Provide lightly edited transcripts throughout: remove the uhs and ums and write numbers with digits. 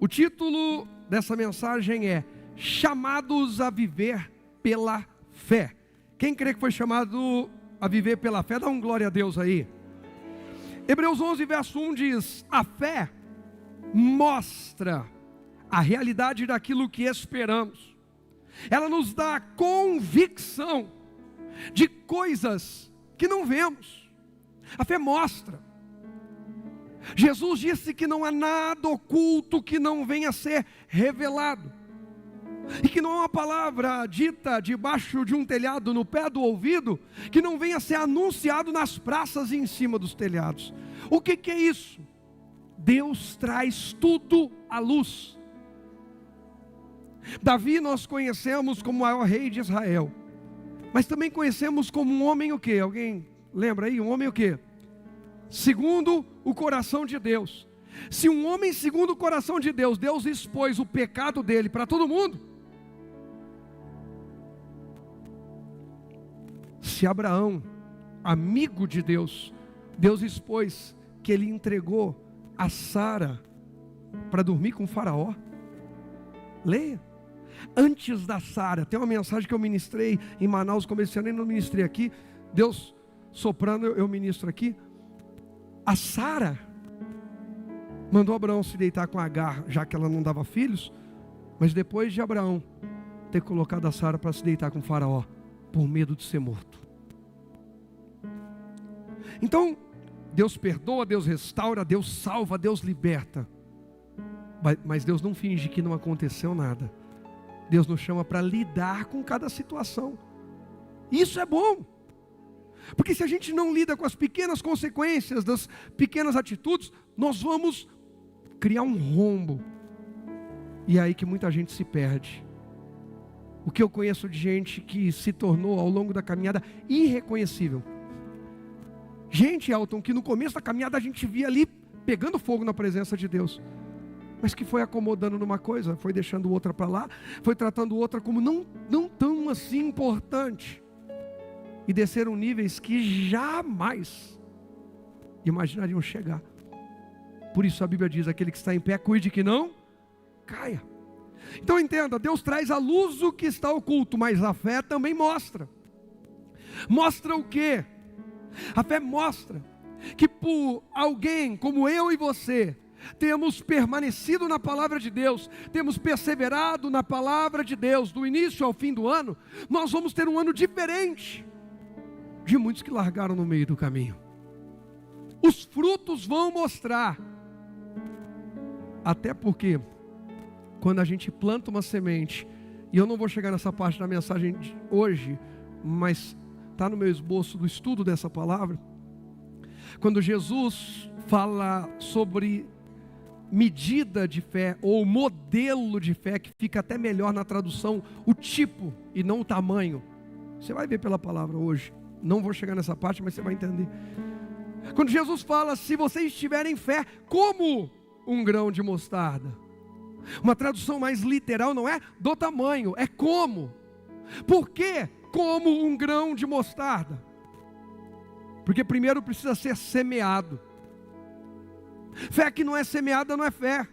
O título dessa mensagem é Chamados a Viver pela Fé. Quem crê que foi chamado a viver pela fé, dá um glória a Deus aí. Hebreus 11, verso 1 diz: a fé mostra a realidade daquilo que esperamos. Ela nos dá convicção de coisas que não vemos. A fé mostra. Jesus disse que não há nada oculto que não venha a ser revelado. E que não há uma palavra dita debaixo de um telhado, no pé do ouvido, que não venha a ser anunciado nas praças e em cima dos telhados. O que é isso? Deus traz tudo à luz. Davi nós conhecemos como o maior rei de Israel, mas também conhecemos como um homem o quê? Alguém lembra aí? Um homem o quê? Segundo o coração de Deus. Se um homem segundo o coração de Deus, Deus expôs o pecado dele para todo mundo. Se Abraão, amigo de Deus, Deus expôs que ele entregou a Sara para dormir com o faraó. Leia. Antes da Sara, tem uma mensagem que eu ministrei em Manaus, comecei a não ministrei aqui, Deus soprando, eu ministro aqui. A Sara mandou Abraão se deitar com Agar, já que ela não dava filhos, mas depois de Abraão ter colocado a Sara para se deitar com o faraó, por medo de ser morto. Então, Deus perdoa, Deus restaura, Deus salva, Deus liberta. Mas Deus não finge que não aconteceu nada. Deus nos chama para lidar com cada situação. Isso é bom. Porque se a gente não lida com as pequenas consequências das pequenas atitudes, nós vamos criar um rombo. E é aí que muita gente se perde. O que eu conheço de gente que se tornou ao longo da caminhada irreconhecível. Gente, Elton, que no começo da caminhada a gente via ali pegando fogo na presença de Deus, mas que foi acomodando numa coisa, foi deixando outra para lá, foi tratando outra como não tão assim importante, e desceram níveis que jamais imaginariam chegar. Por isso a Bíblia diz: aquele que está em pé, cuide que não caia. Então entenda, Deus traz à luz o que está oculto, mas a fé também mostra. Mostra o quê? A fé mostra que por alguém como eu e você, temos permanecido na palavra de Deus, temos perseverado na palavra de Deus, do início ao fim do ano, nós vamos ter um ano diferente de muitos que largaram no meio do caminho. Os frutos vão mostrar. Até porque, quando a gente planta uma semente, e eu não vou chegar nessa parte da mensagem de hoje, mas está no meu esboço do estudo dessa palavra, quando Jesus fala sobre medida de fé, ou modelo de fé, que fica até melhor na tradução, o tipo e não o tamanho. Você vai ver pela palavra hoje. Não vou chegar nessa parte, mas você vai entender. Quando Jesus fala: se vocês tiverem fé como um grão de mostarda. Uma tradução mais literal não é do tamanho, é como. Por quê? Como um grão de mostarda. Porque primeiro precisa ser semeado. Fé que não é semeada não é fé.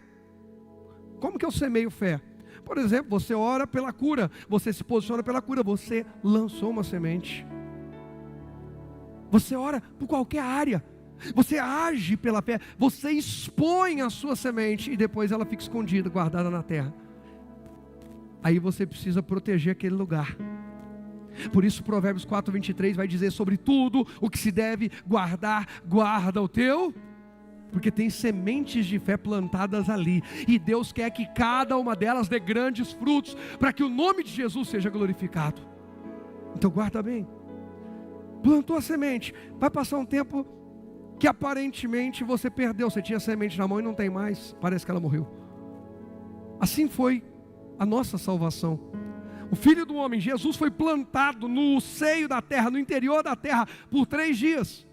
Como que eu semeio fé? Por exemplo, você ora pela cura, você se posiciona pela cura, você lançou uma semente. Você ora por qualquer área, você age pela fé, você expõe a sua semente e depois ela fica escondida, guardada na terra. Aí você precisa proteger aquele lugar. Por isso Provérbios 4:23 vai dizer: sobre tudo o que se deve guardar, guarda o teu, porque tem sementes de fé plantadas ali, e Deus quer que cada uma delas dê grandes frutos, para que o nome de Jesus seja glorificado. Então guarda bem. Plantou a semente, vai passar um tempo que aparentemente você perdeu. Você tinha semente na mão e não tem mais, parece que ela morreu. Assim foi a nossa salvação. O Filho do Homem, Jesus, foi plantado no seio da terra, no interior da terra, por 3 dias.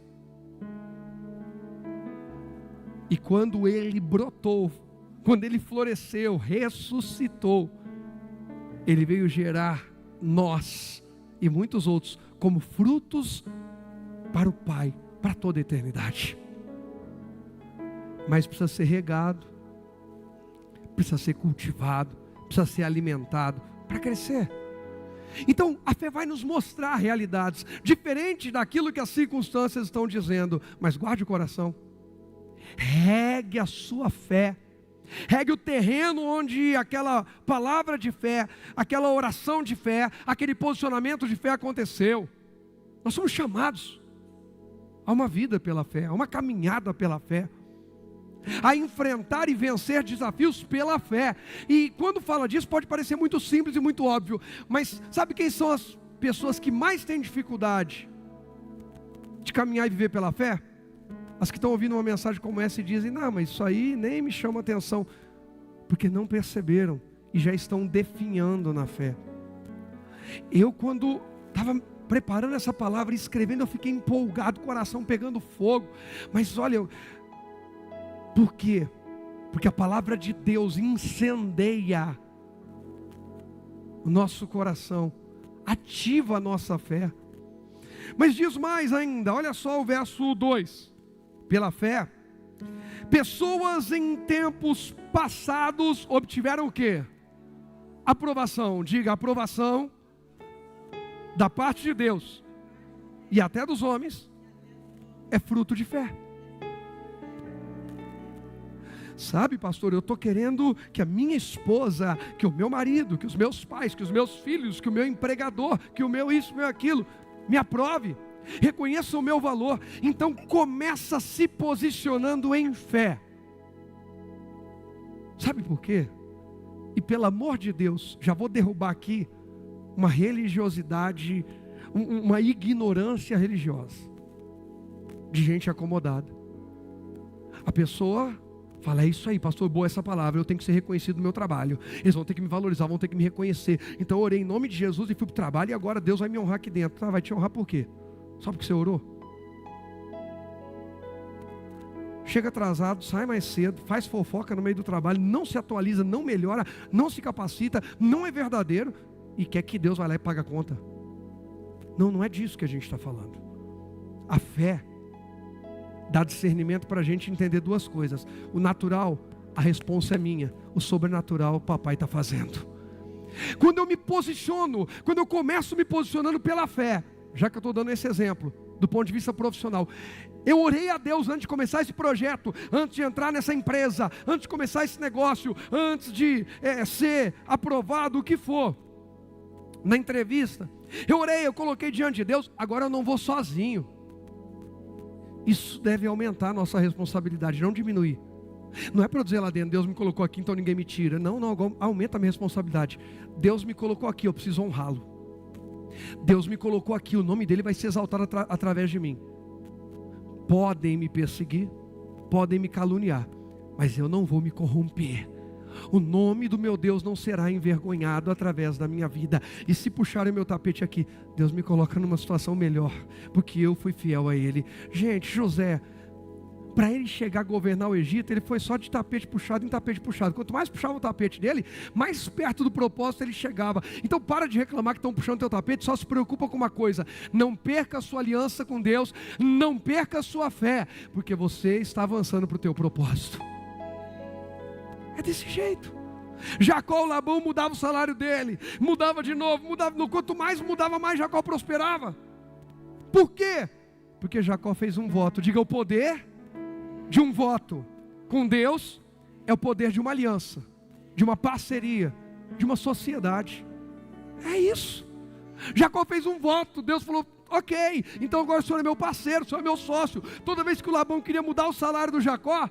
E quando ele brotou, quando ele floresceu, ressuscitou, ele veio gerar nós e muitos outros como frutos para o Pai, para toda a eternidade. Mas precisa ser regado, precisa ser cultivado, precisa ser alimentado para crescer. Então a fé vai nos mostrar realidades diferentes daquilo que as circunstâncias estão dizendo, mas guarde o coração, regue a sua fé, regue o terreno onde aquela palavra de fé, aquela oração de fé, aquele posicionamento de fé aconteceu. Nós somos chamados a uma vida pela fé, a uma caminhada pela fé, a enfrentar e vencer desafios pela fé. E quando fala disso pode parecer muito simples e muito óbvio, mas sabe quem são as pessoas que mais têm dificuldade de caminhar e viver pela fé? As que estão ouvindo uma mensagem como essa e dizem: não, mas isso aí nem me chama atenção, porque não perceberam e já estão definhando na fé. Eu, quando estava preparando essa palavra e escrevendo, eu fiquei empolgado, coração pegando fogo. Mas olha, por quê? Porque a palavra de Deus incendeia o nosso coração, ativa a nossa fé. Mas diz mais ainda, olha só o verso 2. Pela fé, pessoas em tempos passados obtiveram o quê? Aprovação. Diga, aprovação da parte de Deus e até dos homens é fruto de fé. Sabe, pastor, eu estou querendo que a minha esposa, que o meu marido, que os meus pais, que os meus filhos, que o meu empregador, que o meu isso, o meu aquilo, me aprove, reconheça o meu valor. Então começa se posicionando em fé. Sabe por quê? E pelo amor de Deus, já vou derrubar aqui uma religiosidade, uma ignorância religiosa de gente acomodada. A pessoa fala: é isso aí, pastor, boa essa palavra, eu tenho que ser reconhecido no meu trabalho, eles vão ter que me valorizar, vão ter que me reconhecer. Então eu orei em nome de Jesus e fui para o trabalho, e agora Deus vai me honrar aqui dentro. Vai te honrar por quê? Só porque você orou? Chega atrasado, sai mais cedo, faz fofoca no meio do trabalho, não se atualiza, não melhora, não se capacita, não é verdadeiro, e quer que Deus vá lá e pague a conta. Não, não é disso que a gente está falando. A fé dá discernimento para a gente entender duas coisas. O natural, a responsa é minha. O sobrenatural, o papai está fazendo. Quando eu me posiciono, quando eu começo me posicionando pela fé, já que eu estou dando esse exemplo, do ponto de vista profissional, eu orei a Deus antes de começar esse projeto, antes de entrar nessa empresa, antes de começar esse negócio, antes de ser aprovado, o que for, na entrevista, eu orei, eu coloquei diante de Deus. Agora eu não vou sozinho. Isso deve aumentar a nossa responsabilidade, não diminuir. Não é para eu dizer lá dentro: Deus me colocou aqui, então ninguém me tira. Não, aumenta a minha responsabilidade. Deus me colocou aqui, eu preciso honrá-lo. Deus me colocou aqui, o nome dele vai ser exaltado através de mim. Podem me perseguir, podem me caluniar, mas eu não vou me corromper. O nome do meu Deus não será envergonhado através da minha vida. E se puxarem meu tapete aqui, Deus me coloca numa situação melhor, porque eu fui fiel a Ele. Gente, José, para ele chegar a governar o Egito, ele foi só de tapete puxado em tapete puxado. Quanto mais puxava o tapete dele, mais perto do propósito ele chegava. Então para de reclamar que estão puxando teu tapete, só se preocupa com uma coisa: não perca a sua aliança com Deus, não perca a sua fé, porque você está avançando para o teu propósito. É desse jeito. Jacó, o Labão mudava o salário dele, mudava de novo, quanto mais mudava, mais Jacó prosperava. Por quê? Porque Jacó fez um voto. Diga, o poder de um voto com Deus é o poder de uma aliança, de uma parceria, de uma sociedade. É isso. Jacó fez um voto, Deus falou: ok, então agora o senhor é meu parceiro, o senhor é meu sócio. Toda vez que o Labão queria mudar o salário do Jacó,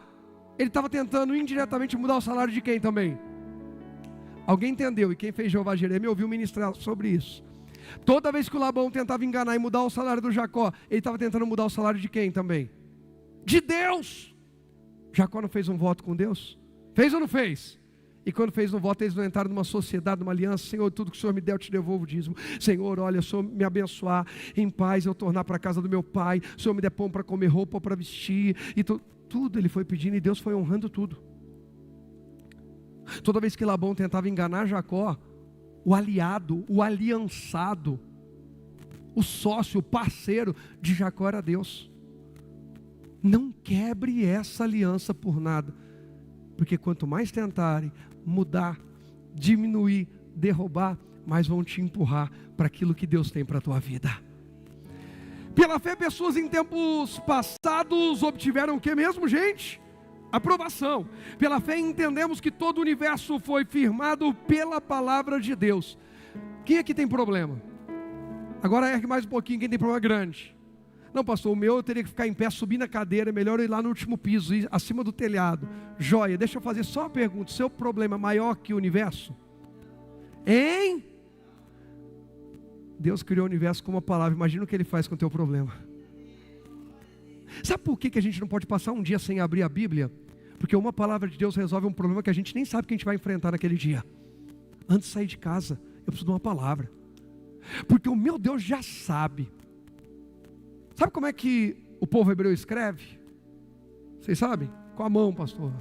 ele estava tentando indiretamente mudar o salário de quem também? Alguém entendeu? E quem fez Jeová Jireh me ouviu ministrar sobre isso. Toda vez que o Labão tentava enganar e mudar o salário do Jacó, ele estava tentando mudar o salário de quem também? De Deus. Jacó não fez um voto com Deus? Fez ou não fez? E quando fez um voto, eles não entraram numa sociedade, numa aliança: Senhor, tudo que o Senhor me der, eu te devolvo o dízimo. Senhor, olha, o Senhor me abençoar, em paz eu tornar para a casa do meu pai, o Senhor me der pão para comer, roupa para vestir, e tudo ele foi pedindo, e Deus foi honrando tudo. Toda vez que Labão tentava enganar Jacó, o aliado, o aliançado, o sócio, o parceiro de Jacó era Deus. Não quebre essa aliança por nada. Porque quanto mais tentarem mudar, diminuir, derrubar, mais vão te empurrar para aquilo que Deus tem para a tua vida. Pela fé, pessoas em tempos passados obtiveram o que mesmo, gente? Aprovação. Pela fé entendemos que todo o universo foi firmado pela palavra de Deus. Quem aqui tem problema? Agora ergue mais um pouquinho, quem tem problema grande. Não, pastor, o meu eu teria que ficar em pé, subir na cadeira, é melhor eu ir lá no último piso, ir acima do telhado. Joia, deixa eu fazer só uma pergunta, seu problema é maior que o universo? Hein? Deus criou o universo com uma palavra, imagina o que Ele faz com o teu problema. Sabe por que a gente não pode passar um dia sem abrir a Bíblia? Porque uma palavra de Deus resolve um problema que a gente nem sabe que a gente vai enfrentar naquele dia. Antes de sair de casa, eu preciso de uma palavra. Porque o meu Deus já sabe. Sabe como é que o povo hebreu escreve? Vocês sabem? Com a mão, pastor.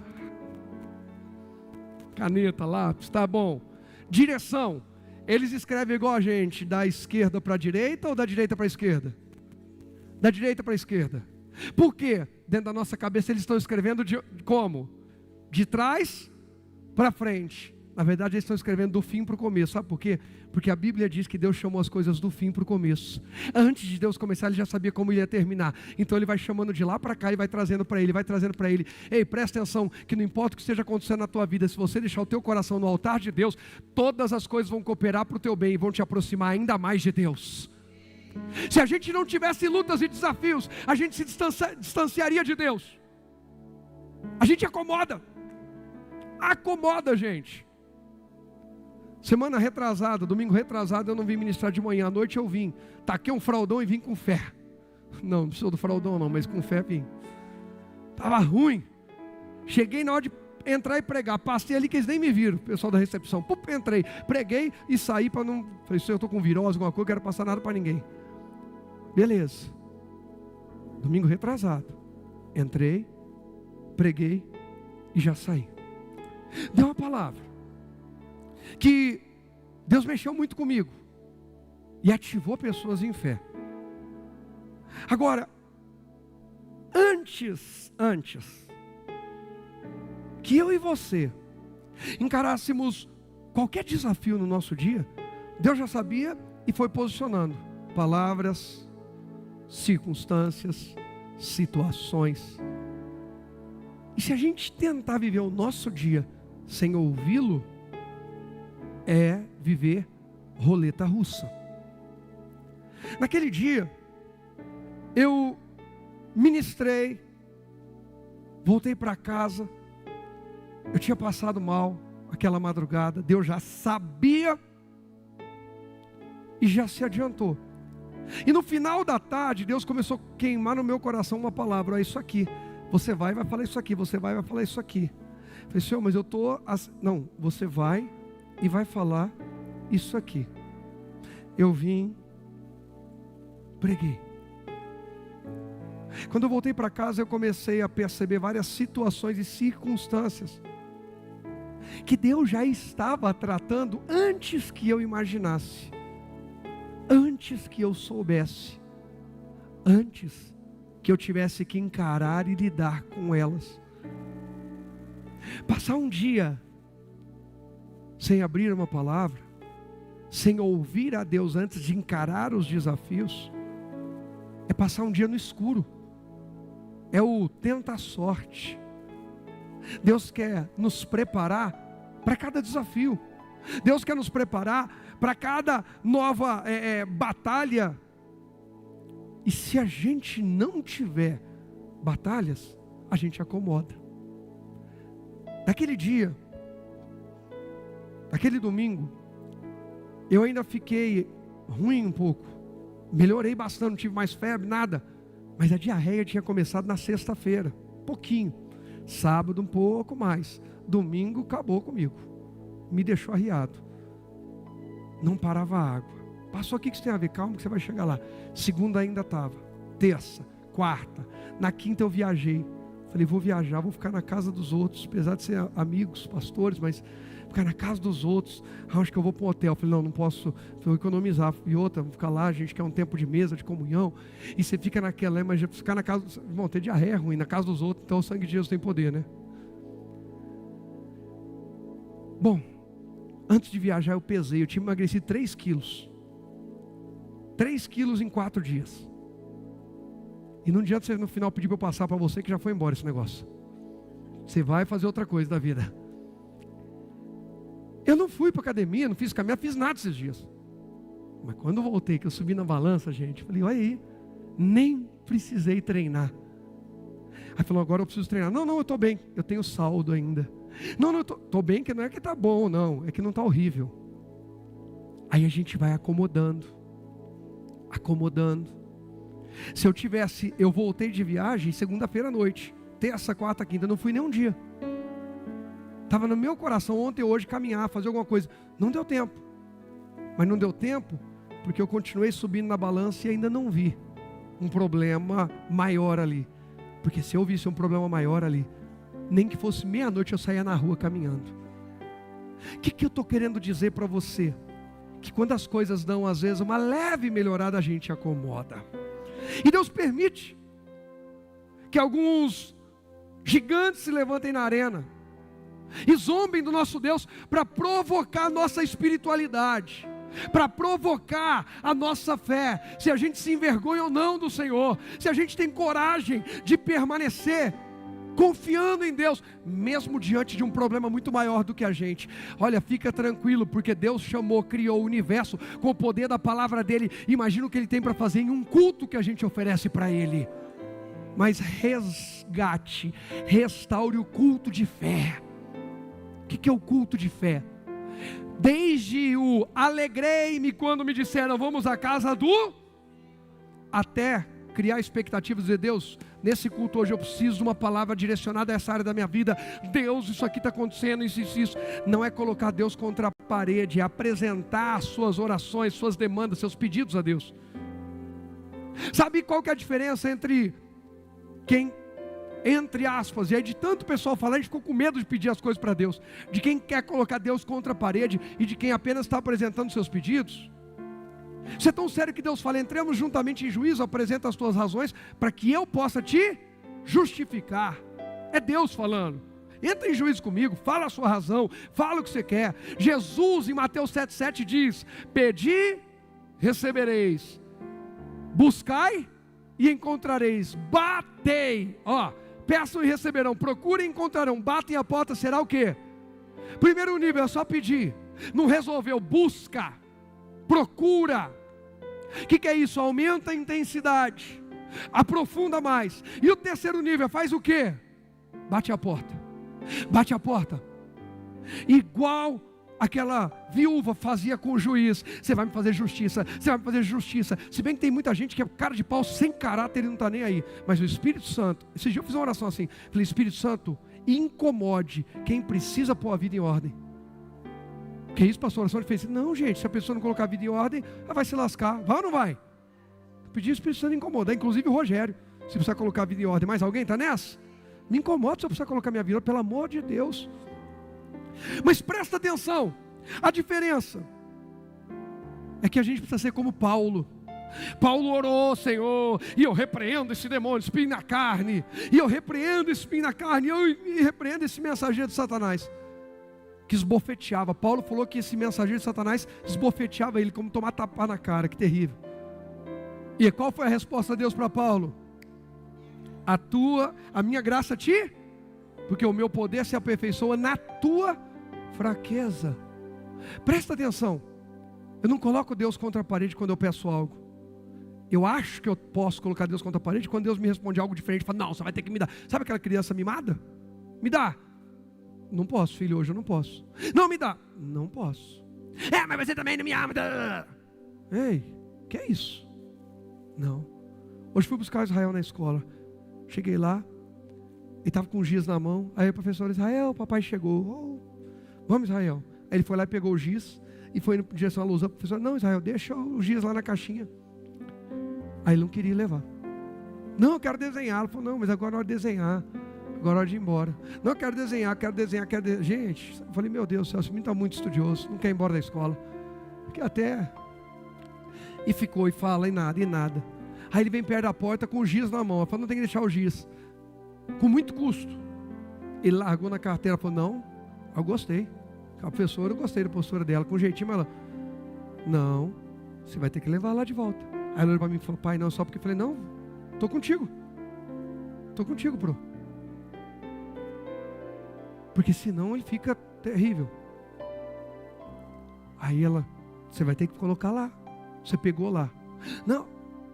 Caneta, lápis, tá bom. Direção. Eles escrevem igual a gente, da esquerda para a direita ou da direita para a esquerda? Da direita para a esquerda. Por quê? Dentro da nossa cabeça eles estão escrevendo como? De trás para frente. Na verdade eles estão escrevendo do fim para o começo. Sabe por quê? Porque a Bíblia diz que Deus chamou as coisas do fim para o começo. Antes de Deus começar, Ele já sabia como ia terminar. Então Ele vai chamando de lá para cá e vai trazendo para Ele, vai trazendo para Ele. Ei, presta atenção, que não importa o que esteja acontecendo na tua vida, se você deixar o teu coração no altar de Deus, todas as coisas vão cooperar para o teu bem e vão te aproximar ainda mais de Deus. Se a gente não tivesse lutas e desafios, a gente se distanciaria de Deus. A gente acomoda, gente. Semana retrasada, domingo retrasado, eu não vim ministrar de manhã, à noite eu vim. Taquei um fraldão e vim com fé. Não precisou do fraldão não, mas com fé vim. Estava ruim. Cheguei na hora de entrar e pregar. Passei ali que eles nem me viram, o pessoal da recepção. Pup, entrei, preguei e saí para não... Falei, se eu estou com virose, alguma coisa, eu quero passar nada para ninguém. Beleza. Domingo retrasado. Entrei, preguei e já saí. Deu uma palavra que Deus mexeu muito comigo e ativou pessoas em fé. Agora, antes que eu e você encarássemos qualquer desafio no nosso dia, Deus já sabia e foi posicionando palavras, circunstâncias, situações. E se a gente tentar viver o nosso dia sem ouvi-lo, é viver roleta russa. Naquele dia, eu ministrei, voltei para casa, eu tinha passado mal aquela madrugada, Deus já sabia e já se adiantou. E no final da tarde, Deus começou a queimar no meu coração uma palavra: é isso aqui, você vai falar isso aqui, você vai falar isso aqui. Eu falei, Senhor, mas eu estou... Não, você vai e vai falar isso aqui. Eu vim, preguei. Quando eu voltei para casa, eu comecei a perceber várias situações e circunstâncias que Deus já estava tratando antes que eu imaginasse, antes que eu soubesse, antes que eu tivesse que encarar e lidar com elas. Passar um dia sem abrir uma palavra, sem ouvir a Deus antes de encarar os desafios, é passar um dia no escuro, é o tenta-sorte. Deus quer nos preparar para cada desafio, Deus quer nos preparar para cada nova batalha. E se a gente não tiver batalhas, a gente acomoda. Naquele dia, naquele domingo, eu ainda fiquei ruim um pouco. Melhorei bastante, não tive mais febre, nada. Mas a diarreia tinha começado na sexta-feira, pouquinho. Sábado um pouco mais. Domingo acabou comigo. Me deixou arriado. Não parava a água. Passou aqui que isso tem a ver, calma que você vai chegar lá. Segunda ainda estava. Terça, quarta. Na quinta eu viajei. Falei, vou viajar, vou ficar na casa dos outros. Apesar de ser amigos, pastores, mas ficar na casa dos outros. Acho que eu vou para um hotel. Falei, não posso, vou economizar. E outra, vou ficar lá, a gente quer um tempo de mesa, de comunhão. E você fica naquela, mas ficar na casa, vão ter diarreia ruim, na casa dos outros. Então o sangue de Jesus tem poder, né? Bom, antes de viajar eu pesei, eu tinha emagrecido 3 quilos. 3 quilos em 4 dias. E não adianta você no final pedir para eu passar para você que já foi embora esse negócio. Você vai fazer outra coisa da vida. Eu não fui para academia, não fiz caminhada, fiz nada esses dias. Mas quando eu voltei, que eu subi na balança, gente, falei, olha aí, nem precisei treinar. Aí falou, agora eu preciso treinar. Não, eu estou bem, eu tenho saldo ainda. Não, eu estou bem, que não é que está bom, não, é que não está horrível. Aí a gente vai acomodando. Se eu voltei de viagem segunda-feira à noite, terça, quarta, quinta, não fui nem um dia. Estava no meu coração ontem ou hoje caminhar, fazer alguma coisa. Não deu tempo. Mas não deu tempo porque eu continuei subindo na balança e ainda não vi um problema maior ali. Porque se eu visse um problema maior ali, nem que fosse meia-noite eu saía na rua caminhando. O que eu estou querendo dizer para você? Que quando as coisas dão às vezes uma leve melhorada, a gente acomoda. E Deus permite que alguns gigantes se levantem na arena e zombem do nosso Deus para provocar a nossa espiritualidade, para provocar a nossa fé, se a gente se envergonha ou não do Senhor, se a gente tem coragem de permanecer confiando em Deus, mesmo diante de um problema muito maior do que a gente. Olha, fica tranquilo, porque Deus chamou, criou o universo com o poder da palavra dEle. Imagina o que Ele tem para fazer em um culto que a gente oferece para Ele. Mas resgate, restaure o culto de fé. O que é o culto de fé? Desde o alegrei-me quando me disseram vamos à casa do, até criar expectativas de Deus. Nesse culto hoje eu preciso de uma palavra direcionada a essa área da minha vida. Deus, isso aqui está acontecendo, isso. Não é colocar Deus contra a parede, é apresentar suas orações, suas demandas, seus pedidos a Deus. Sabe qual que é a diferença entre quem, entre aspas, e aí de tanto pessoal falar, a gente ficou com medo de pedir as coisas para Deus, de quem quer colocar Deus contra a parede e de quem apenas está apresentando seus pedidos? Isso é tão sério que Deus fala, entremos juntamente em juízo, apresenta as tuas razões, para que eu possa te justificar. É Deus falando, entra em juízo comigo, fala a sua razão, fala o que você quer. Jesus em Mateus 7,7 diz, pedi, recebereis, buscai e encontrareis, batei, peçam e receberão, procurem e encontrarão, batem a porta, será o quê? Primeiro nível é só pedir, não resolveu, busca, procura. O que é isso? Aumenta a intensidade, aprofunda mais. E o terceiro nível faz o quê? Bate a porta, bate a porta. Igual aquela viúva fazia com o juiz, você vai me fazer justiça, você vai me fazer justiça. Se bem que tem muita gente que é cara de pau, sem caráter e não está nem aí. Mas o Espírito Santo, esse dia eu fiz uma oração assim, falei, Espírito Santo, incomode quem precisa pôr a vida em ordem. Que isso, pastor? A oração fez assim, não gente, se a pessoa não colocar a vida em ordem, ela vai se lascar, vai ou não vai? Pedi o Espírito Santo incomodar, inclusive o Rogério, se precisar colocar a vida em ordem. Mais alguém está nessa? Me incomoda se eu precisar colocar minha vida, pelo amor de Deus. Mas presta atenção, a diferença é que a gente precisa ser como Paulo. Paulo orou, Senhor, e eu repreendo esse demônio, espinho na carne, e eu repreendo esse espinho na carne, e eu repreendo esse mensageiro de Satanás, que esbofeteava. Paulo falou que esse mensageiro de Satanás esbofeteava ele, como tomar tapa na cara, que terrível. E qual foi a resposta de Deus para Paulo? A minha graça te, porque o meu poder se aperfeiçoa na tua fraqueza. Presta atenção, eu não coloco Deus contra a parede quando eu peço algo. Eu acho que eu posso colocar Deus contra a parede quando Deus me responde algo diferente. Fala, não, você vai ter que me dar. Sabe aquela criança mimada? Me dá. Não posso, filho, hoje eu não posso. Não me dá. Não posso. Mas você também não me ama. Ei, que é isso? Não. Hoje fui buscar Israel na escola. Cheguei lá, ele estava com o giz na mão. Aí o professor, Israel, papai chegou. Vamos, Israel. Aí ele foi lá e pegou o giz e foi em direção à luz. O professor, não, Israel, deixa o giz lá na caixinha. Aí ele não queria levar. Não, eu quero desenhar. Ele falou, não, mas agora é hora de desenhar. Agora é hora de ir embora. Não, eu quero desenhar. Gente, eu falei, meu Deus do céu, esse menino está muito estudioso, não quer ir embora da escola. Porque até... E ficou, e fala, e nada. Aí ele vem perto da porta com o giz na mão. Eu falei, não tem que deixar o giz. Com muito custo. Ele largou na carteira, falou, não, eu gostei. A professora, eu gostei da postura dela, com jeitinho, mas ela, não, você vai ter que levar lá de volta. Aí ela olhou para mim e falou, pai, não, só porque eu falei, não, estou contigo, pro. Porque senão ele fica terrível. Aí ela, você vai ter que colocar lá. Você pegou lá. Não,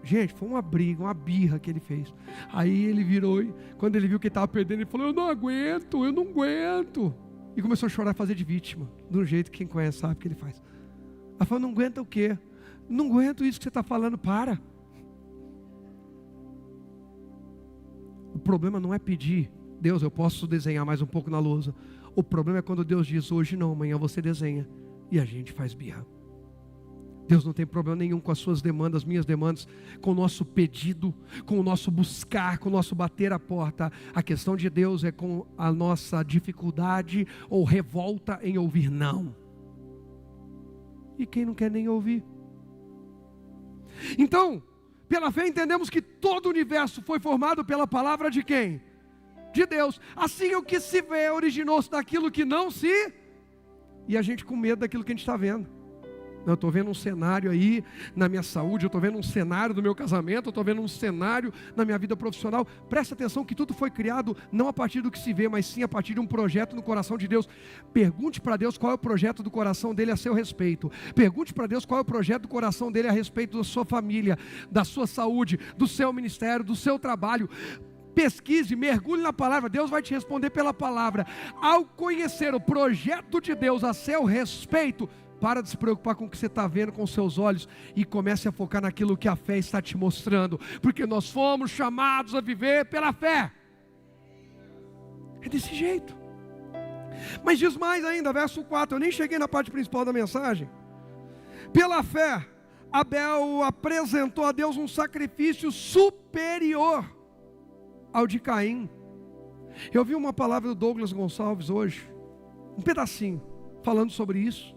gente, foi uma briga, uma birra que ele fez. Aí ele virou e quando ele viu que ele estava perdendo, ele falou, eu não aguento. E começou a chorar e fazer de vítima. De um jeito que quem conhece sabe o que ele faz. Ela falou, não aguenta o quê? Não aguento isso que você está falando, para. O problema não é pedir, Deus, eu posso desenhar mais um pouco na lousa. O problema é quando Deus diz, hoje não, amanhã você desenha. E a gente faz birra. Deus não tem problema nenhum com as suas demandas, minhas demandas, com o nosso pedido, com o nosso buscar, com o nosso bater a porta. A questão de Deus é com a nossa dificuldade ou revolta em ouvir não. E quem não quer nem ouvir? Então, pela fé entendemos que todo o universo foi formado pela palavra de quem? De Deus. Assim o que se vê originou-se daquilo que não se... E a gente com medo daquilo que a gente está vendo. Eu estou vendo um cenário aí na minha saúde, eu estou vendo um cenário do meu casamento, eu estou vendo um cenário na minha vida profissional. Presta atenção que tudo foi criado não a partir do que se vê, mas sim a partir de um projeto no coração de Deus. Pergunte para Deus qual é o projeto do coração dele a seu respeito. Pergunte para Deus qual é o projeto do coração dele a respeito da sua família, da sua saúde, do seu ministério, do seu trabalho. Pesquise, mergulhe na palavra, Deus vai te responder pela palavra. Ao conhecer o projeto de Deus a seu respeito, para de se preocupar com o que você está vendo com os seus olhos e comece a focar naquilo que a fé está te mostrando, porque nós fomos chamados a viver pela fé. É desse jeito. Mas diz mais ainda, verso 4, eu nem cheguei na parte principal da mensagem. Pela fé, Abel apresentou a Deus um sacrifício superior ao de Caim. Eu vi uma palavra do Douglas Gonçalves hoje, um pedacinho, falando sobre isso.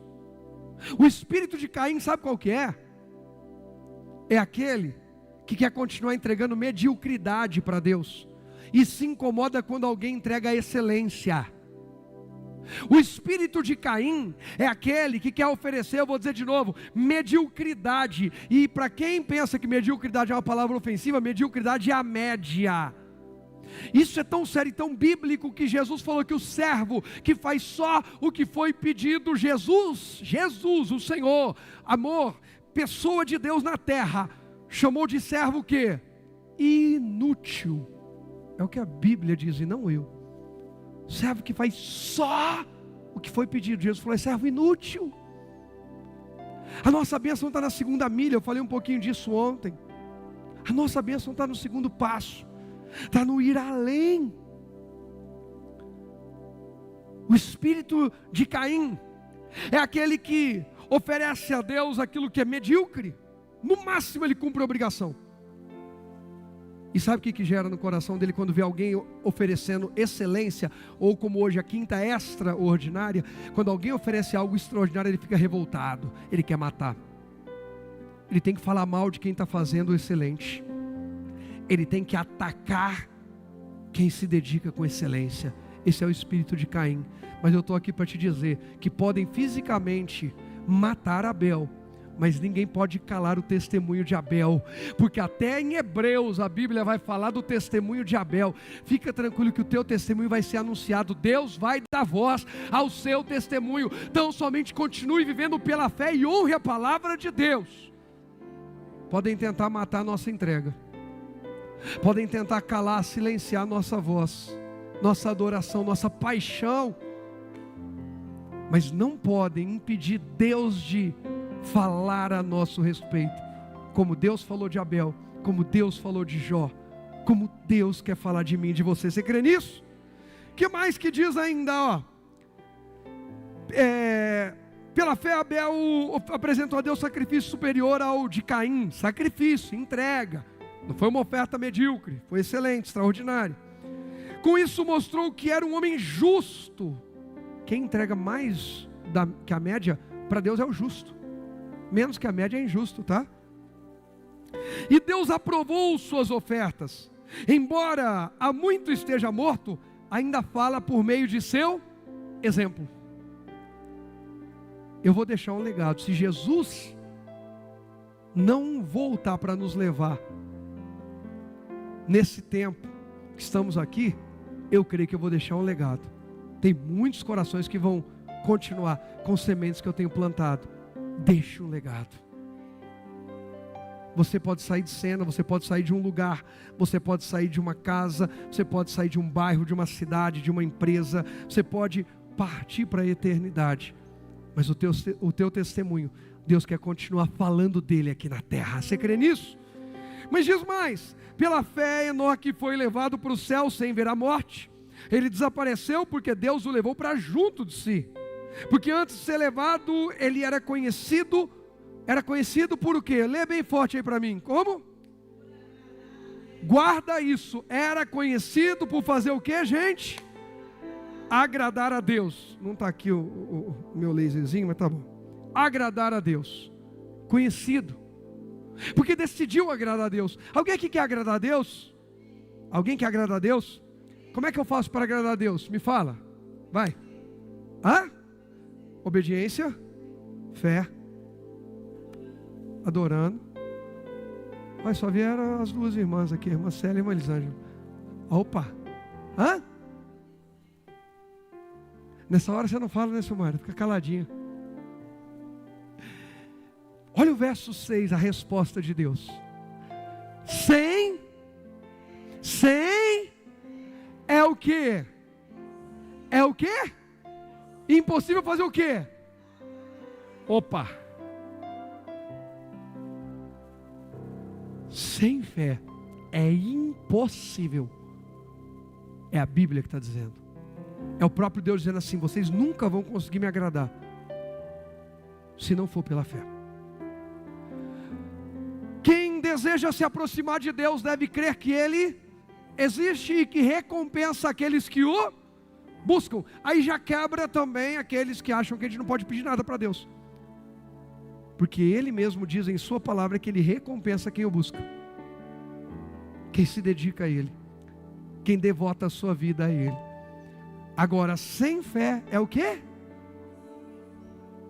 O espírito de Caim, sabe qual que é? É aquele que quer continuar entregando mediocridade para Deus e se incomoda quando alguém entrega a excelência. O espírito de Caim é aquele que quer oferecer, eu vou dizer de novo, mediocridade. E para quem pensa que mediocridade é uma palavra ofensiva, mediocridade é a média. Isso é tão sério e tão bíblico que Jesus falou que o servo que faz só o que foi pedido, Jesus, o Senhor, amor, pessoa de Deus na terra, chamou de servo o quê? Inútil. É o que a Bíblia diz e não eu. Servo que faz só o que foi pedido. Jesus falou, é servo inútil. A nossa bênção está na segunda milha, eu falei um pouquinho disso ontem. A nossa bênção está no segundo passo. Está no ir além. O espírito de Caim é aquele que oferece a Deus aquilo que é medíocre. No máximo ele cumpre a obrigação. E sabe o que gera no coração dele quando vê alguém oferecendo excelência? Ou como hoje a quinta extraordinária. Quando alguém oferece algo extraordinário, ele fica revoltado. Ele quer matar. Ele tem que falar mal de quem está fazendo o excelente. Ele tem que atacar quem se dedica com excelência. Esse é o espírito de Caim. Mas eu estou aqui para te dizer que podem fisicamente matar Abel, mas ninguém pode calar o testemunho de Abel, porque até em Hebreus a Bíblia vai falar do testemunho de Abel. Fica tranquilo que o teu testemunho vai ser anunciado. Deus vai dar voz ao seu testemunho. Então somente continue vivendo pela fé e honre a palavra de Deus. Podem tentar matar a nossa entrega, podem tentar calar, silenciar nossa voz, nossa adoração, nossa paixão, mas não podem impedir Deus de falar a nosso respeito, como Deus falou de Abel, como Deus falou de Jó, como Deus quer falar de mim e de você. Você crê nisso? Que mais que diz ainda? Pela fé Abel apresentou a Deus sacrifício superior ao de Caim. Sacrifício, entrega. Não foi uma oferta medíocre, foi excelente, extraordinário. Com isso mostrou que era um homem justo. Quem entrega mais que a média, para Deus é o justo. Menos que a média é injusto, tá? E Deus aprovou suas ofertas. Embora há muito esteja morto, ainda fala por meio de seu exemplo. eu vou deixar um legado. Se Jesus não voltar para nos levar nesse tempo que estamos aqui, eu creio que eu vou deixar um legado. Tem muitos corações que vão continuar com sementes que eu tenho plantado. Deixe um legado. Você pode sair de cena, você pode sair de um lugar, você pode sair de uma casa, você pode sair de um bairro, de uma cidade, de uma empresa, você pode partir para a eternidade, mas o teu testemunho, Deus quer continuar falando dele aqui na terra. Você crê nisso? Mas diz mais: pela fé Enoque foi levado para o céu sem ver a morte. Ele desapareceu porque Deus o levou para junto de si. Porque antes de ser levado, ele era conhecido por o quê? Lê bem forte aí para mim. Como? Guarda isso. Era conhecido por fazer o quê, gente? Agradar a Deus. Não está aqui o meu laserzinho, mas tá bom. Agradar a Deus. Conhecido. Porque decidiu agradar a Deus. Alguém aqui quer agradar a Deus? Alguém quer agradar a Deus? Como é que eu faço para agradar a Deus? Me fala. Vai. Hã? Obediência. Fé. Adorando. Mas só vieram as duas irmãs aqui, a irmã Célia e a irmã Elisângela. Opa! Hã? Nessa hora você não fala, né, Silmara? Fica caladinha. Olha o verso 6, a resposta de Deus. Sem é o quê? É o quê? Impossível fazer o quê? Opa! Sem fé é impossível. É a Bíblia que está dizendo. É o próprio Deus dizendo assim: vocês nunca vão conseguir me agradar se não for pela fé. Quem deseja se aproximar de Deus deve crer que Ele existe e que recompensa aqueles que o buscam. Aí já quebra também aqueles que acham que a gente não pode pedir nada para Deus, porque Ele mesmo diz em sua palavra que Ele recompensa quem o busca, quem se dedica a Ele, quem devota a sua vida a Ele. Agora, sem fé é o quê?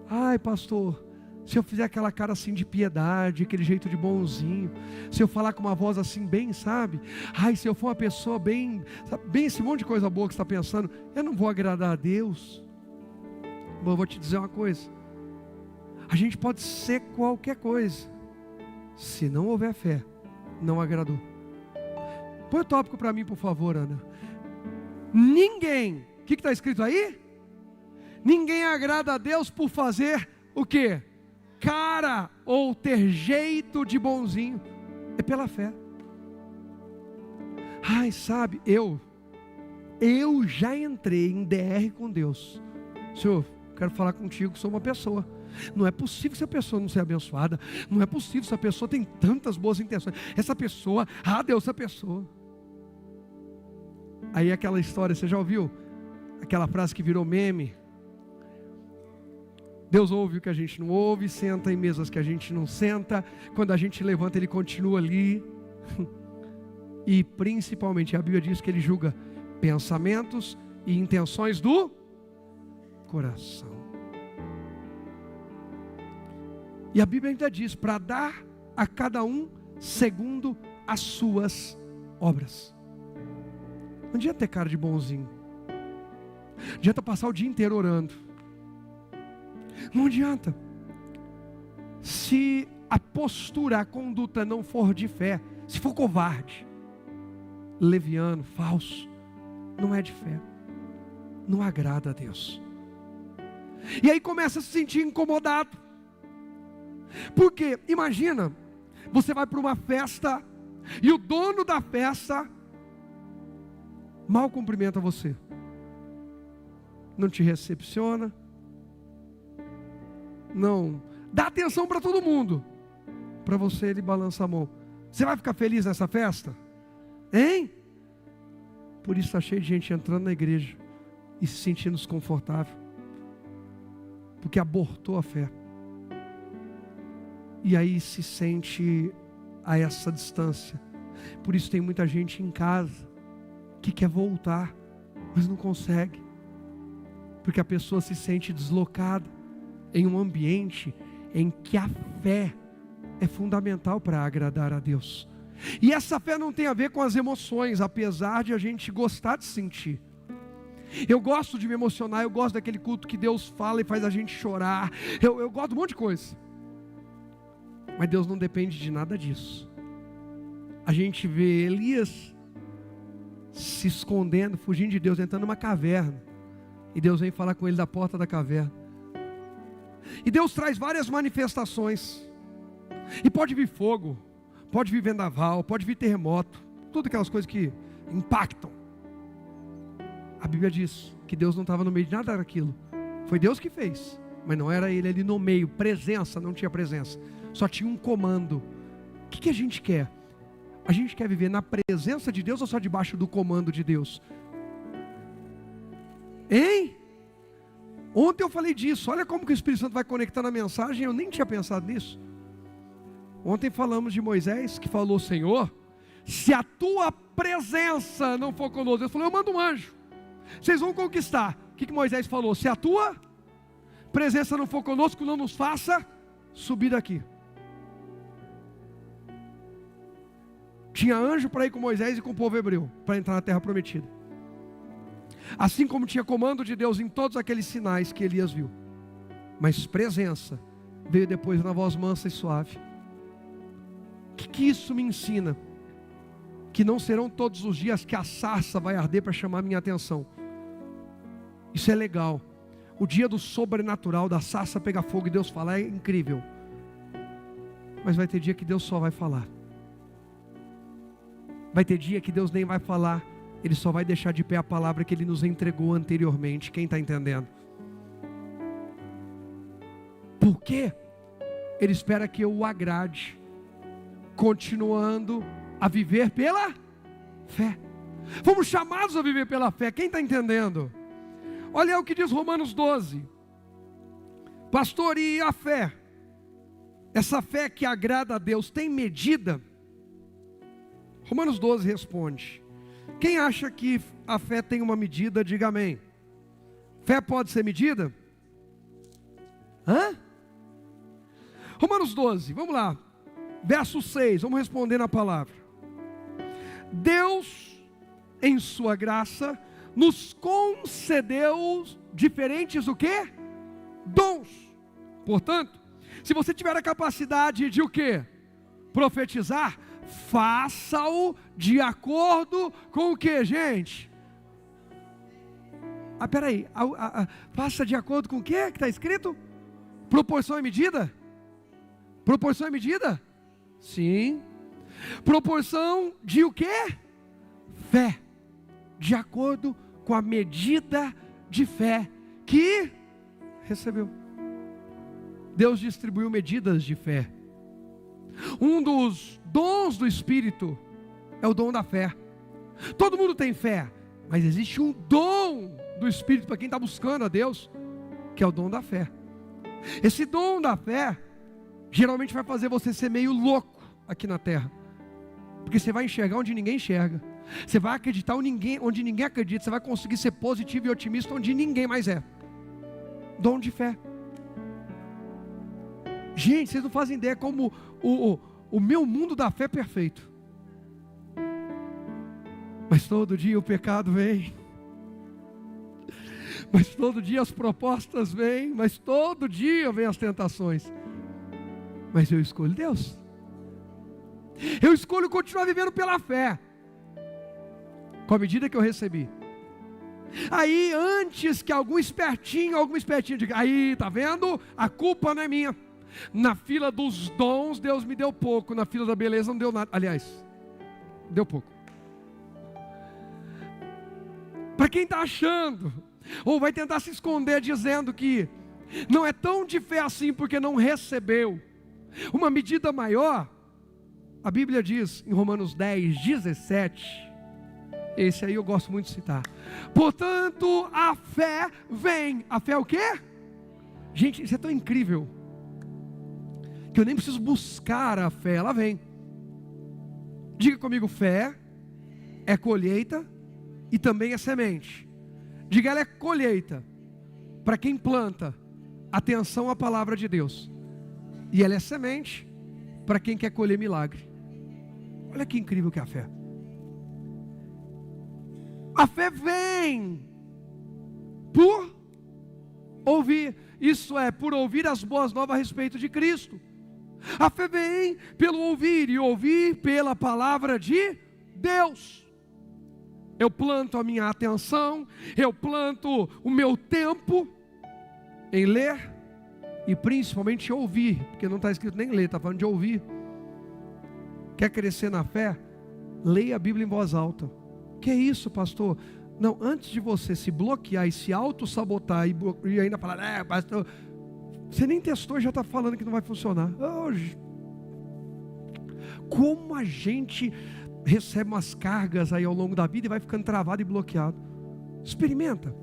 Ai, pastor, se eu fizer aquela cara assim de piedade, aquele jeito de bonzinho, se eu falar com uma voz assim bem, sabe? Ai, se eu for uma pessoa bem, sabe, bem esse monte de coisa boa que você está pensando, eu não vou agradar a Deus. Bom, eu vou te dizer uma coisa: a gente pode ser qualquer coisa, se não houver fé, não agradou. Põe o tópico para mim, por favor, Ana. Ninguém, o que está escrito aí? Ninguém agrada a Deus por fazer o quê? Cara ou ter jeito de bonzinho. É pela fé. Ai, sabe, eu já entrei em DR com Deus. Senhor, quero falar contigo, sou uma pessoa. Não é possível essa pessoa não ser abençoada. Não é possível, essa pessoa tem tantas boas intenções. Essa pessoa, Deus, essa pessoa. Aí aquela história, você já ouviu? Aquela frase que virou meme. Deus ouve o que a gente não ouve, senta em mesas que a gente não senta. Quando a gente levanta, Ele continua ali. E principalmente a Bíblia diz que Ele julga pensamentos e intenções do coração. E a Bíblia ainda diz para dar a cada um segundo as suas obras. Não adianta ter cara de bonzinho. Não adianta passar o dia inteiro orando. Não adianta. Se a postura, a conduta não for de fé, se for covarde, leviano, falso, não é de fé. Não agrada a Deus. E aí começa a se sentir incomodado. Porque, imagina, você vai para uma festa e o dono da festa mal cumprimenta você, não te recepciona, não dá atenção para todo mundo. Para você ele balança a mão. Você vai ficar feliz nessa festa? Hein? Por isso está cheio de gente entrando na igreja e se sentindo desconfortável, porque abortou a fé. E aí se sente a essa distância. Por isso tem muita gente em casa que quer voltar, mas não consegue, porque a pessoa se sente deslocada, em um ambiente em que a fé é fundamental para agradar a Deus. E essa fé não tem a ver com as emoções, apesar de a gente gostar de sentir. Eu gosto de me emocionar, eu gosto daquele culto que Deus fala e faz a gente chorar, eu gosto de um monte de coisa. Mas Deus não depende de nada disso. A gente vê Elias se escondendo, fugindo de Deus, entrando numa caverna, e Deus vem falar com ele da porta da caverna. E Deus traz várias manifestações, e pode vir fogo, pode vir vendaval, pode vir terremoto, tudo aquelas coisas que impactam. A Bíblia diz que Deus não estava no meio de nada daquilo. Foi Deus que fez, mas não era Ele ali no meio. Presença, não tinha presença, só tinha um comando. O que a gente quer? A gente quer viver na presença de Deus ou só debaixo do comando de Deus? Hein? Ontem eu falei disso. Olha como que o Espírito Santo vai conectar na mensagem. Eu nem tinha pensado nisso. Ontem falamos de Moisés, que falou: Senhor, se a tua presença não for conosco, Deus falou: eu mando um anjo, vocês vão conquistar. O que Moisés falou? Se a tua presença não for conosco, não nos faça subir daqui. Tinha anjo para ir com Moisés e com o povo hebreu, para entrar na terra prometida. Assim como tinha comando de Deus em todos aqueles sinais que Elias viu. Mas presença veio depois na voz mansa e suave. O que isso me ensina? Que não serão todos os dias que a sarça vai arder para chamar minha atenção. Isso é legal. O dia do sobrenatural, da sarça pegar fogo e Deus falar, é incrível. Mas vai ter dia que Deus só vai falar. Vai ter dia que Deus nem vai falar, Ele só vai deixar de pé a palavra que Ele nos entregou anteriormente. Quem está entendendo? Por quê? Ele espera que eu o agrade, continuando a viver pela fé. Fomos chamados a viver pela fé. Quem está entendendo? Olha o que diz Romanos 12. Pastor, e a fé? Essa fé que agrada a Deus tem medida? Romanos 12 responde: quem acha que a fé tem uma medida, diga amém. Fé pode ser medida? Romanos 12, vamos lá. Verso 6, vamos responder na palavra. Deus, em sua graça, nos concedeu diferentes o quê? Dons. Portanto, se você tiver a capacidade de o quê? Profetizar, faça-o de acordo com o que, gente? Peraí, faça de acordo com o que está escrito? Proporção e medida? Proporção e medida? Sim. Proporção de o que? Fé. De acordo com a medida de fé que recebeu. Deus distribuiu medidas de fé. Um dos dons do Espírito é o dom da fé. Todo mundo tem fé, mas existe um dom do Espírito para quem está buscando a Deus, que é o dom da fé. Esse dom da fé geralmente vai fazer você ser meio louco aqui na terra, porque você vai enxergar onde ninguém enxerga, você vai acreditar onde ninguém acredita, você vai conseguir ser positivo e otimista onde ninguém mais é. Dom de fé. Gente, vocês não fazem ideia como o meu mundo da fé é perfeito. Mas todo dia o pecado vem. Mas todo dia as propostas vêm. Mas todo dia vêm as tentações. Mas eu escolho Deus. Eu escolho continuar vivendo pela fé, com a medida que eu recebi. Aí antes que algum espertinho diga: aí, tá vendo? A culpa não é minha. Na fila dos dons, Deus me deu pouco. Na fila da beleza não deu nada. Aliás, deu pouco. Para quem está achando, ou vai tentar se esconder dizendo que não é tão de fé assim porque não recebeu uma medida maior, a Bíblia diz em Romanos 10, 17, esse aí eu gosto muito de citar: portanto a fé vem. A fé é o quê? Gente, isso é tão incrível que eu nem preciso buscar a fé, ela vem. Diga comigo: fé é colheita e também é semente. Diga: ela é colheita para quem planta, atenção à palavra de Deus. E ela é semente para quem quer colher milagre. Olha que incrível que é a fé. A fé vem por ouvir. Isso é, por ouvir as boas novas a respeito de Cristo. A fé vem pelo ouvir, e ouvir pela palavra de Deus. Eu planto a minha atenção, eu planto o meu tempo em ler e principalmente ouvir, porque não está escrito nem ler, está falando de ouvir. Quer crescer na fé? Leia a Bíblia em voz alta. Que é isso, pastor? Não, antes de você se bloquear e se auto-sabotar e ainda falar, pastor, você nem testou e já está falando que não vai funcionar. Como a gente recebe umas cargas aí ao longo da vida e vai ficando travado e bloqueado. Experimenta.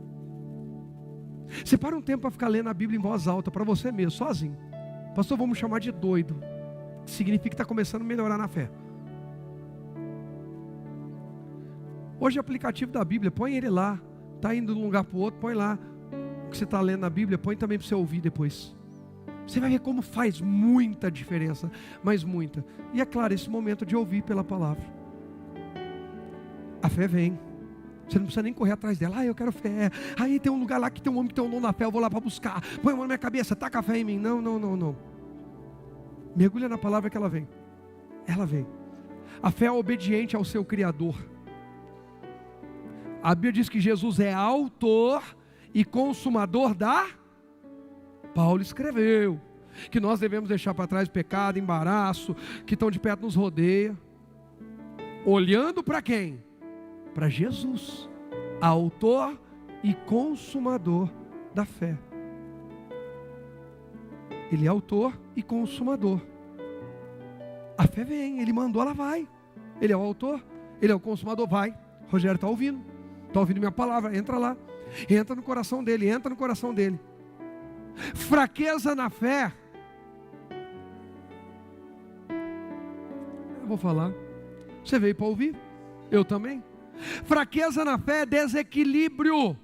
Separa um tempo para ficar lendo a Bíblia em voz alta, para você mesmo, sozinho. Pastor, vamos chamar de doido. Significa que está começando a melhorar na fé. Hoje o aplicativo da Bíblia, põe ele lá. Está indo de um lugar para o outro, põe lá. O que você está lendo na Bíblia, põe também para você ouvir depois. Você vai ver como faz muita diferença, mas muita. E é claro, esse momento de ouvir pela palavra. A fé vem. Você não precisa nem correr atrás dela. Eu quero fé. Aí tem um lugar lá que tem um homem que tem um nome na fé, eu vou lá para buscar. Põe a mão na minha cabeça, taca a fé em mim. Não. Mergulha na palavra que ela vem. Ela vem. A fé é obediente ao seu Criador. A Bíblia diz que Jesus é autor e consumador da... Paulo escreveu que nós devemos deixar para trás pecado, embaraço, que estão de perto nos rodeia. Olhando para quem? Para Jesus, autor e consumador da fé. Ele é autor e consumador. A fé vem, ele mandou, ela vai. Ele é o autor, ele é o consumador, vai. Rogério está ouvindo minha palavra, entra lá. Entra no coração dele, entra no coração dele. Fraqueza na fé. Eu vou falar. Você veio para ouvir? Eu também. Fraqueza na fé é desequilíbrio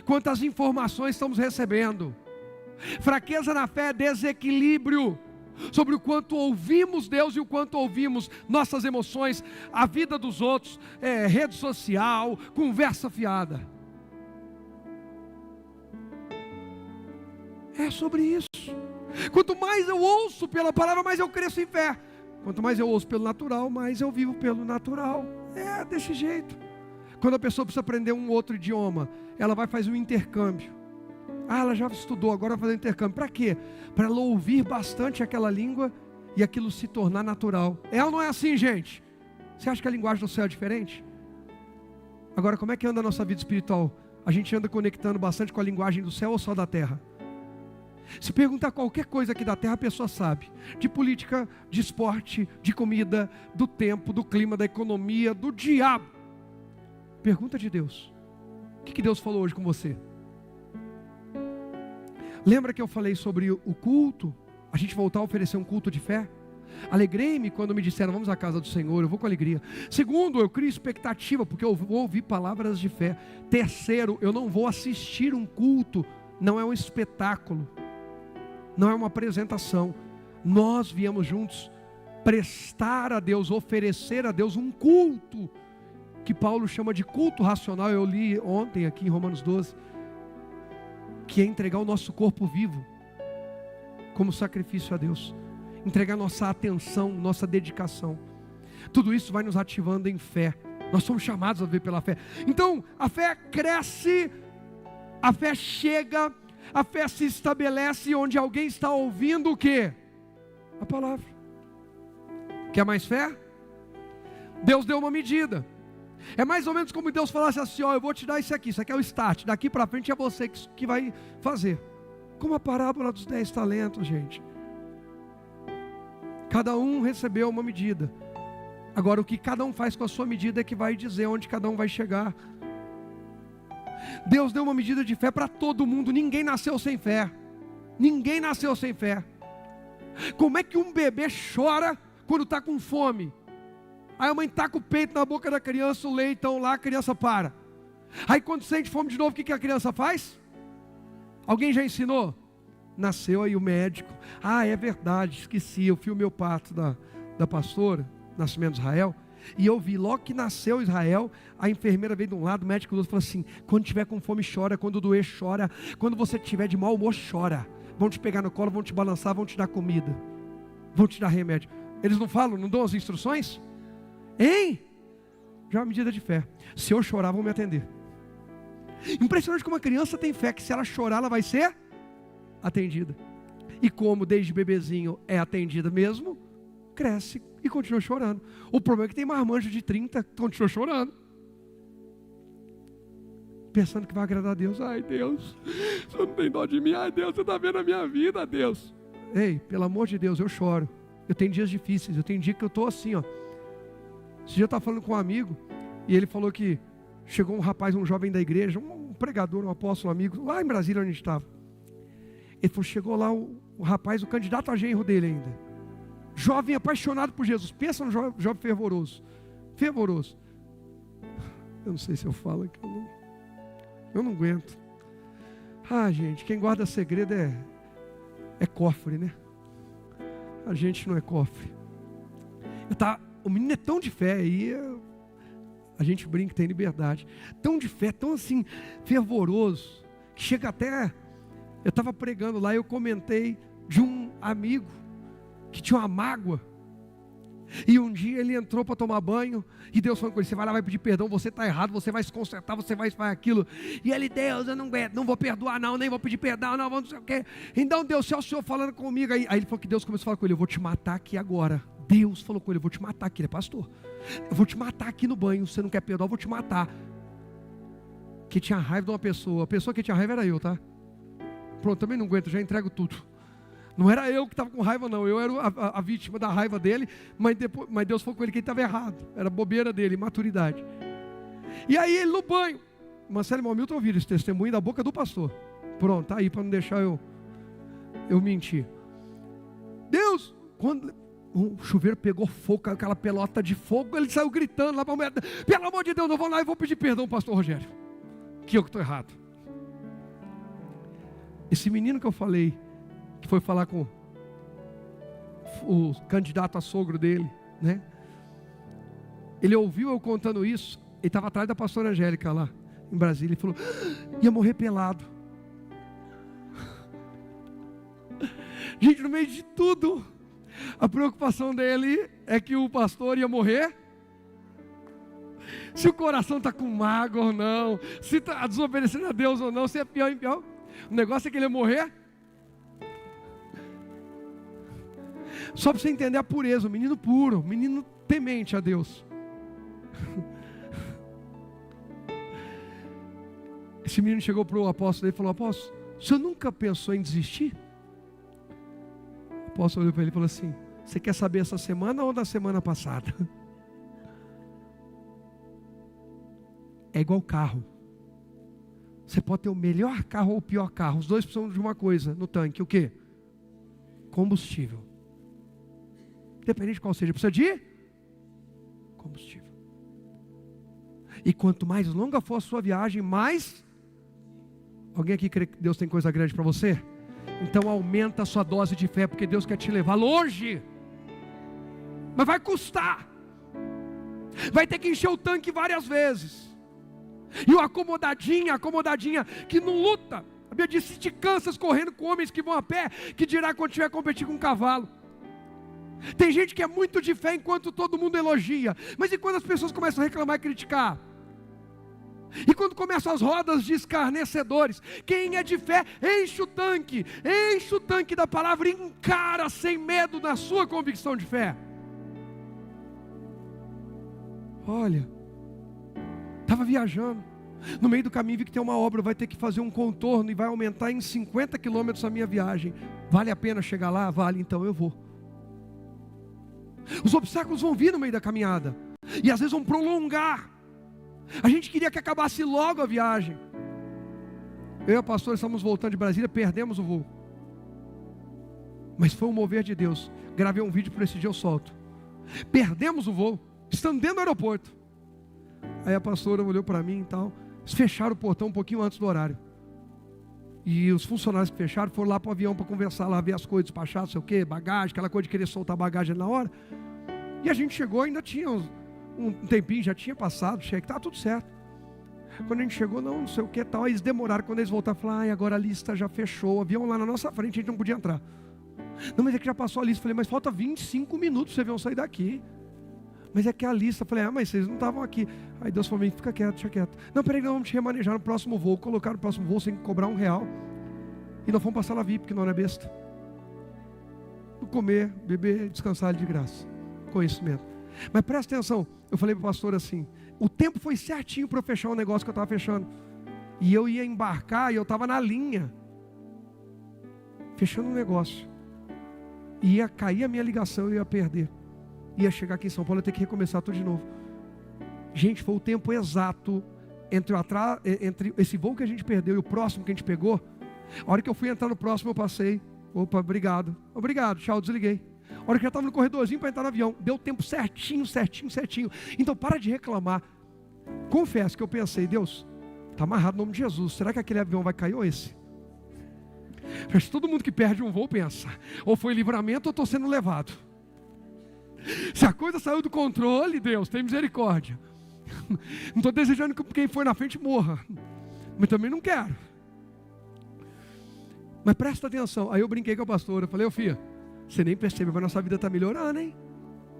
quanto às informações estamos recebendo. Fraqueza na fé é desequilíbrio sobre o quanto ouvimos Deus e o quanto ouvimos nossas emoções, a vida dos outros, rede social, conversa fiada. É sobre isso. Quanto mais eu ouço pela palavra, mais eu cresço em fé. Quanto mais eu ouço pelo natural, mais eu vivo pelo natural. É desse jeito. Quando a pessoa precisa aprender um outro idioma, ela vai fazer um intercâmbio. Ela já estudou, agora vai fazer um intercâmbio. Para quê? Para ela ouvir bastante aquela língua e aquilo se tornar natural. É ou não é assim, gente? Você acha que a linguagem do céu é diferente? Agora, como é que anda a nossa vida espiritual? A gente anda conectando bastante com a linguagem do céu ou só da terra? Se perguntar qualquer coisa aqui da terra, a pessoa sabe. De política, de esporte, de comida, do tempo, do clima, da economia, do diabo. Pergunta de Deus. O que Deus falou hoje com você? Lembra que eu falei sobre o culto? A gente voltar a oferecer um culto de fé? Alegrei-me quando me disseram, vamos à casa do Senhor, eu vou com alegria. Segundo, eu crio expectativa, porque eu vou ouvir palavras de fé. Terceiro, eu não vou assistir um culto, não é um espetáculo. Não é uma apresentação. Nós viemos juntos prestar a Deus, oferecer a Deus um culto, que Paulo chama de culto racional. Eu li ontem aqui em Romanos 12, que é entregar o nosso corpo vivo como sacrifício a Deus, entregar nossa atenção, nossa dedicação. Tudo isso vai nos ativando em fé. Nós somos chamados a viver pela fé. Então a fé cresce, a fé chega, a fé se estabelece onde alguém está ouvindo o quê? A palavra. Quer mais fé? Deus deu uma medida. É mais ou menos como Deus falasse assim, eu vou te dar isso aqui é o start, daqui para frente é você que vai fazer. Como a parábola dos 10 talentos, gente. Cada um recebeu uma medida. Agora o que cada um faz com a sua medida é que vai dizer onde cada um vai chegar. Deus deu uma medida de fé para todo mundo. Ninguém nasceu sem fé. Ninguém nasceu sem fé. Como é que um bebê chora quando está com fome? Aí a mãe taca o peito na boca da criança, o leitão lá, a criança para. Aí quando sente fome de novo, o que a criança faz? Alguém já ensinou? nasceu aí o médico. Ah, é verdade, esqueci, eu fui o meu parto da pastora, Nascimento de Israel, e eu vi, logo que nasceu Israel, a enfermeira veio de um lado, o médico do outro, falou assim: quando tiver com fome chora, quando doer chora, quando você tiver de mau humor chora, vão te pegar no colo, vão te balançar, vão te dar comida, vão te dar remédio. Eles não falam, não dão as instruções? Hein? Já é uma medida de fé. Se eu chorar, vão me atender. Impressionante como uma criança tem fé, que se ela chorar, ela vai ser atendida. E como desde bebezinho é atendida mesmo, cresce e continua chorando. O problema é que tem marmanjo de 30 que continua chorando, pensando que vai agradar a Deus. Ai Deus, você não tem dó de mim. Ai Deus, você está vendo a minha vida, Deus. Ei, pelo amor de Deus, eu choro. Eu tenho dias difíceis, eu tenho dia que eu estou assim, ó. Esse dia eu estava falando com um amigo, e ele falou que chegou um rapaz, um jovem da igreja, um pregador, um apóstolo, um amigo, lá em Brasília onde a gente estava. Ele falou, chegou lá o rapaz, o candidato a genro dele ainda, jovem apaixonado por Jesus. Pensa no jovem fervoroso. Fervoroso. Eu não sei se eu falo aqui, eu não aguento. Ah, gente, quem guarda segredo é cofre, né? A gente não é cofre. O menino é tão de fé aí, a gente brinca, tem liberdade. Tão de fé, tão assim, fervoroso, que chega até... Eu estava pregando lá e eu comentei de um amigo que tinha uma mágoa. E um dia ele entrou para tomar banho, e Deus falou com ele: você vai lá, vai pedir perdão, você está errado, você vai se consertar, você vai fazer aquilo. E ele: Deus, eu não vou perdoar não, nem vou pedir perdão não, não sei o quê. Então Deus, se é o Senhor falando comigo. Aí ele falou que Deus começou a falar com ele: eu vou te matar aqui agora. Deus falou com ele: eu vou te matar aqui, ele é pastor. Eu vou te matar aqui no banho, você não quer perdoar, eu vou te matar. Que tinha raiva de uma pessoa, a pessoa que tinha raiva era eu, tá? Pronto, também não aguento, já entrego tudo. Não era eu que estava com raiva não, eu era a vítima da raiva dele, mas Deus falou com ele que ele estava errado, era bobeira dele, imaturidade. E aí ele no banho, Marcelo e Malmilton ouviram esse testemunho da boca do pastor. Pronto, tá aí para não deixar eu mentir. Deus, quando o chuveiro pegou fogo, aquela pelota de fogo, ele saiu gritando lá para a mulher: pelo amor de Deus, eu vou lá e vou pedir perdão ao pastor Rogério, que eu que estou errado. Esse menino que eu falei, que foi falar com o candidato a sogro dele, né? Ele ouviu eu contando isso, ele estava atrás da pastora Angélica lá em Brasília, ele falou: ia morrer pelado. Gente, no meio de tudo, a preocupação dele é que o pastor ia morrer. Se o coração está com mágoa ou não, se está desobedecendo a Deus ou não, se é pior e pior. O negócio é que ele ia morrer. Só para você entender a pureza, o menino puro, o menino temente a Deus. Esse menino chegou para o apóstolo e falou: apóstolo, o senhor nunca pensou em desistir? O apóstolo olhou para ele e falou assim: você quer saber essa semana ou da semana passada? É igual carro. Você pode ter o melhor carro ou o pior carro, os dois precisam de uma coisa no tanque: o quê? Combustível. Independente de qual seja, precisa de combustível. E quanto mais longa for a sua viagem, mais... Alguém aqui crê que Deus tem coisa grande para você? Então aumenta a sua dose de fé, porque Deus quer te levar longe. Mas vai custar. Vai ter que encher o tanque várias vezes. E o acomodadinha, que não luta. A Bíblia diz: se te cansas correndo com homens que vão a pé, que dirá quando tiver competir com um cavalo. Tem gente que é muito de fé enquanto todo mundo elogia. Mas e quando as pessoas começam a reclamar e criticar? E quando começam as rodas de escarnecedores? Quem é de fé, enche o tanque da palavra e encara sem medo na sua convicção de fé. Olha, estava viajando, no meio do caminho vi que tem uma obra, vai ter que fazer um contorno e vai aumentar em 50 quilômetros a minha viagem. Vale a pena chegar lá? Vale, então eu vou. Os obstáculos vão vir no meio da caminhada, e às vezes vão prolongar. A gente queria que acabasse logo a viagem. Eu e a pastora estamos voltando de Brasília, perdemos o voo. Mas foi um mover de Deus. Gravei um vídeo por esse dia, eu solto. Perdemos o voo, estando dentro do aeroporto. Aí a pastora olhou para mim e tal. Eles fecharam o portão um pouquinho antes do horário. E os funcionários que fecharam foram lá para o avião para conversar lá, ver as coisas, despachar, não sei o quê, bagagem, aquela coisa de querer soltar bagagem na hora. E a gente chegou, ainda tinha um tempinho, já tinha passado, cheque, estava tudo certo. Quando a gente chegou, não sei o que tal, aí eles demoraram, quando eles voltaram, falaram, agora a lista já fechou, o avião lá na nossa frente, a gente não podia entrar. Não, mas é que já passou a lista. Falei, mas falta 25 minutos, vocês vão sair daqui. Mas é que a lista, falei, mas vocês não estavam aqui. Aí Deus falou, fica quieto, deixa quieto. Não, peraí, nós vamos te remanejar no próximo voo. Colocaram no próximo voo sem cobrar R$1. E nós fomos passar na VIP, porque não era besta. Comer, beber, descansar de graça. Conhecimento. Mas presta atenção, eu falei para o pastor assim, o tempo foi certinho para eu fechar o negócio que eu estava fechando. E eu ia embarcar e eu estava na linha. Fechando um negócio. E ia cair a minha ligação e eu ia perder. Ia chegar aqui em São Paulo e ia ter que recomeçar tudo de novo. Gente, foi o tempo exato entre esse voo que a gente perdeu e o próximo que a gente pegou. A hora que eu fui entrar no próximo eu passei. Opa, obrigado. Obrigado, tchau, desliguei. A hora que eu já estava no corredorzinho para entrar no avião. Deu tempo certinho. Então para de reclamar. Confesso que eu pensei, Deus, está amarrado no nome de Jesus. Será que aquele avião vai cair ou esse? Mas todo mundo que perde um voo pensa, ou foi livramento ou estou sendo levado. Se a coisa saiu do controle, Deus, tem misericórdia. Não estou desejando que quem foi na frente morra, mas também não quero. Mas presta atenção. Aí eu brinquei com a pastora, eu falei, filha, você nem percebe, mas nossa vida está melhorando, hein?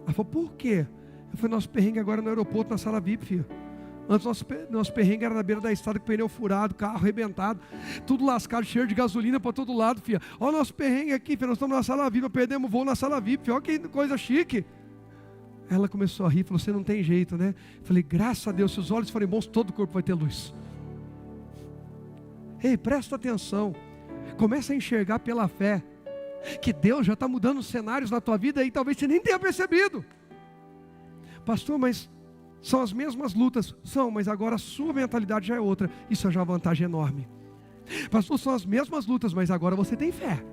Ela falou, por quê? Eu falei, nosso perrengue agora no aeroporto, na sala VIP, filha. Antes nosso perrengue era na beira da estrada, com pneu furado, carro arrebentado, tudo lascado, cheio de gasolina para todo lado, filha. Olha o nosso perrengue aqui, filha, nós estamos na sala VIP, perdemos o voo na sala VIP, filha. Olha que coisa chique. Ela começou a rir, falou, você não tem jeito, né? Eu falei, graças a Deus, se os olhos forem bons, todo o corpo vai ter luz. Ei, presta atenção, começa a enxergar pela fé, que Deus já está mudando os cenários na tua vida e talvez você nem tenha percebido. Pastor, mas são as mesmas lutas? São, mas agora a sua mentalidade já é outra. Isso é já uma vantagem enorme. Pastor, são as mesmas lutas, mas agora você tem fé.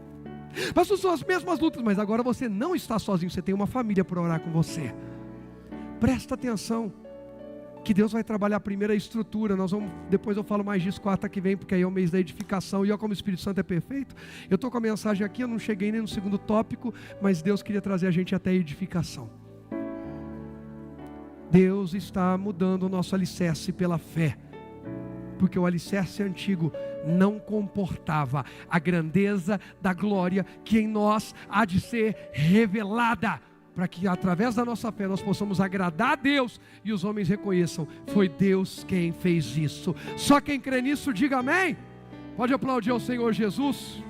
Pastor, são as mesmas lutas, mas agora você não está sozinho, você tem uma família para orar com você. Presta atenção, que Deus vai trabalhar primeiro a estrutura. Depois eu falo mais disso quarta que vem, porque aí é o mês da edificação. E olha como o Espírito Santo é perfeito. Eu estou com a mensagem aqui, eu não cheguei nem no segundo tópico, mas Deus queria trazer a gente até a edificação. Deus está mudando o nosso alicerce pela fé, porque o alicerce antigo não comportava a grandeza da glória que em nós há de ser revelada, para que através da nossa fé nós possamos agradar a Deus e os homens reconheçam, foi Deus quem fez isso. Só quem crê nisso diga amém. Pode aplaudir ao Senhor Jesus.